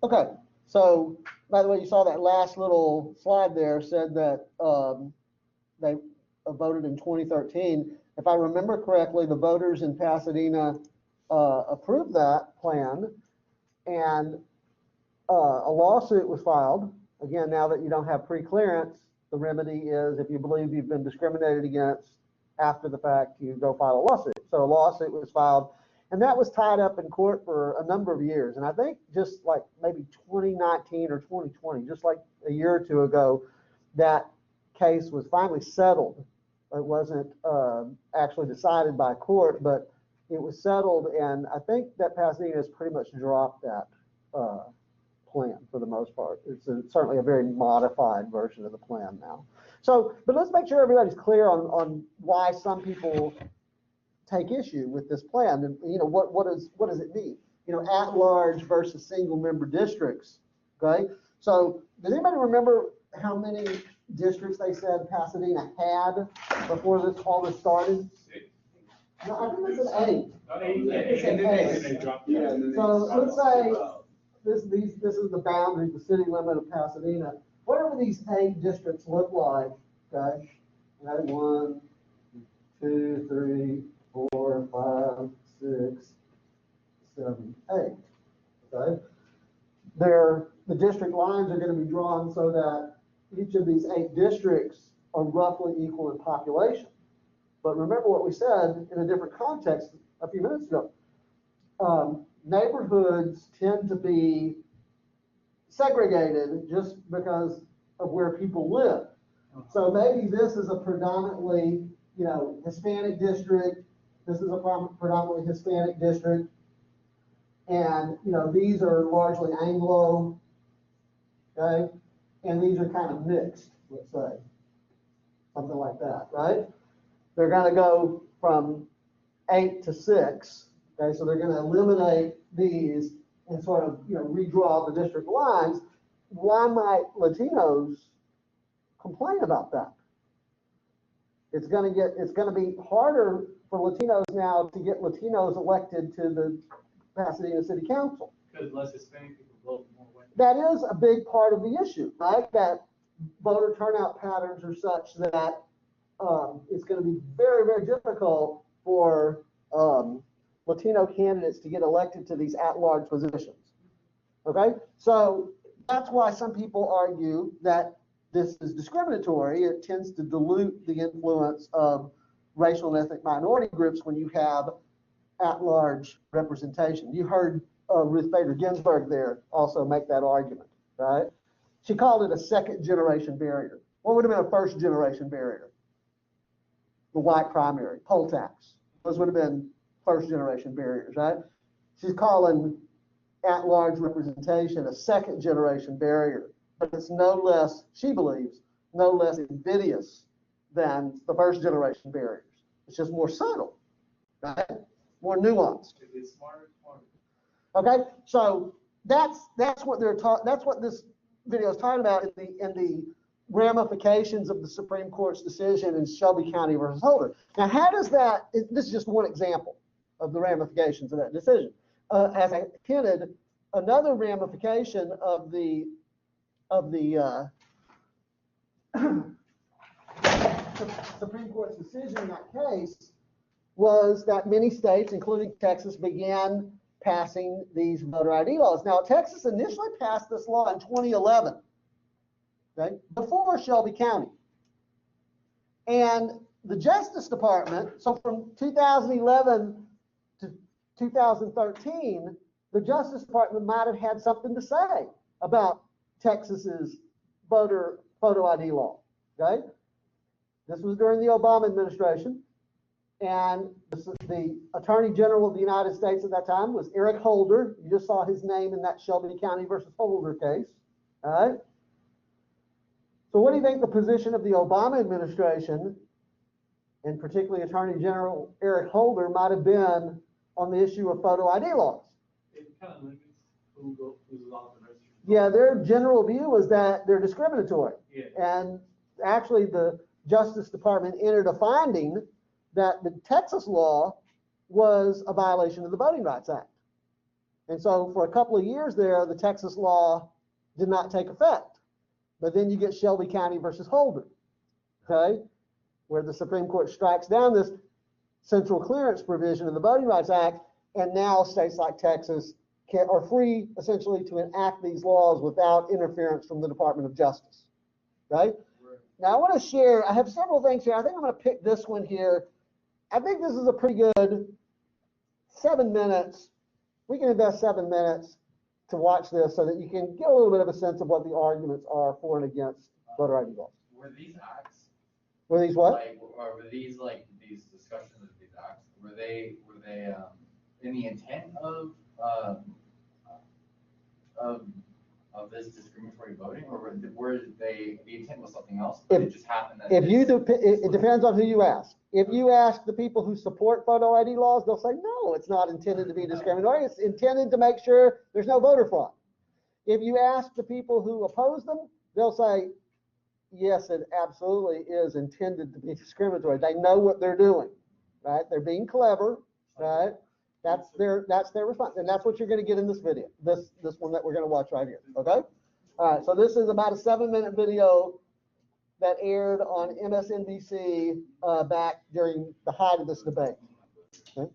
Okay, so by the way, you saw that last little slide there said that they voted in 2013. If I remember correctly, the voters in Pasadena approved that plan, and a lawsuit was filed. Again, now that you don't have pre-clearance, the remedy is if you believe you've been discriminated against after the fact, you go file a lawsuit. So a lawsuit was filed, and that was tied up in court for a number of years. And I think just like maybe 2019 or 2020, just like a year or two ago, that case was finally settled. It wasn't actually decided by court, but it was settled, and I think that Pasadena has pretty much dropped that plan for the most part. It's certainly a very modified version of the plan now. So, but let's make sure everybody's clear on why some people take issue with this plan, and what does it mean? At large versus single member districts. Okay, so does anybody remember how many districts they said Pasadena had before all this started? No, I think it's an 8. It's an 8. So let's say this is the boundary, the city limit of Pasadena. Whatever these 8 districts look like, okay? 1, 2, 3, 4, 5, 6, 7, 8. Okay? The district lines are going to be drawn so that each of these 8 districts are roughly equal in population. But remember what we said in a different context a few minutes ago. Neighborhoods tend to be segregated just because of where people live. So maybe this is a predominantly, Hispanic district. This is a predominantly Hispanic district. And, these are largely Anglo, okay? And these are kind of mixed, let's say. Something like that, right? They're going to go from 8 to 6. Okay, so they're going to eliminate these and sort of redraw the district lines. Why might Latinos complain about that? It's going to be harder for Latinos now to get Latinos elected to the Pasadena City Council. Because less Hispanic people vote more white. That is a big part of the issue, right? That voter turnout patterns are such that it's going to be very, very difficult for Latino candidates to get elected to these at-large positions. Okay, so that's why some people argue that this is discriminatory. It tends to dilute the influence of racial and ethnic minority groups when you have at-large representation. You heard Ruth Bader Ginsburg there also make that argument, right? She called it a second-generation barrier. What would have been a first-generation barrier? The white primary, poll tax. Those would have been first-generation barriers, right? She's calling at-large representation a second-generation barrier, but it's no less, she believes, no less invidious than the first-generation barriers. It's just more subtle, right? More nuanced. It's smarter. Okay, so that's what that's what this video is talking about in the ramifications of the Supreme Court's decision in Shelby County versus Holder. Now, how does that? This is just one example of the ramifications of that decision. As I hinted, another ramification of the Supreme Court's decision in that case was that many states, including Texas, began passing these voter ID laws. Now, Texas initially passed this law in 2011, okay, before Shelby County. And the Justice Department, so from 2011 to 2013, the Justice Department might have had something to say about Texas's photo ID law, okay? This was during the Obama administration. And the Attorney General of the United States at that time was Eric Holder. You just saw his name in that Shelby County versus Holder case. All right. So what do you think the position of the Obama administration, and particularly Attorney General Eric Holder, might have been on the issue of photo ID laws? It kind of limits who's allowed to register. Yeah, their general view was that they're discriminatory. Yeah. And actually the Justice Department entered a finding that the Texas law was a violation of the Voting Rights Act. And so for a couple of years there, the Texas law did not take effect. But then you get Shelby County versus Holder, okay, where the Supreme Court strikes down this central clearance provision in the Voting Rights Act, and now states like Texas are free essentially to enact these laws without interference from the Department of Justice, right? Now I want to share, I have several things here. I think I'm going to pick this one here. I think this is a pretty good 7 minutes. We can invest 7 minutes to watch this so that you can get a little bit of a sense of what the arguments are for and against voter ID laws. Were these acts? Were these what? Like, or were these like these discussions of these acts? Were they in the intent of this discriminatory voting, or were they the intent was something else? But it just happened that It depends on who you ask. If you ask the people who support photo ID laws, they'll say no, it's not intended to be discriminatory. It's intended to make sure there's no voter fraud. If you ask the people who oppose them, they'll say yes, it absolutely is intended to be discriminatory. They know what they're doing, right? They're being clever, right? That's their response, and that's what you're going to get in this video, this one that we're going to watch right here. Okay. All right. So this is about a 7-minute video that aired on MSNBC back during the height of this debate. Okay?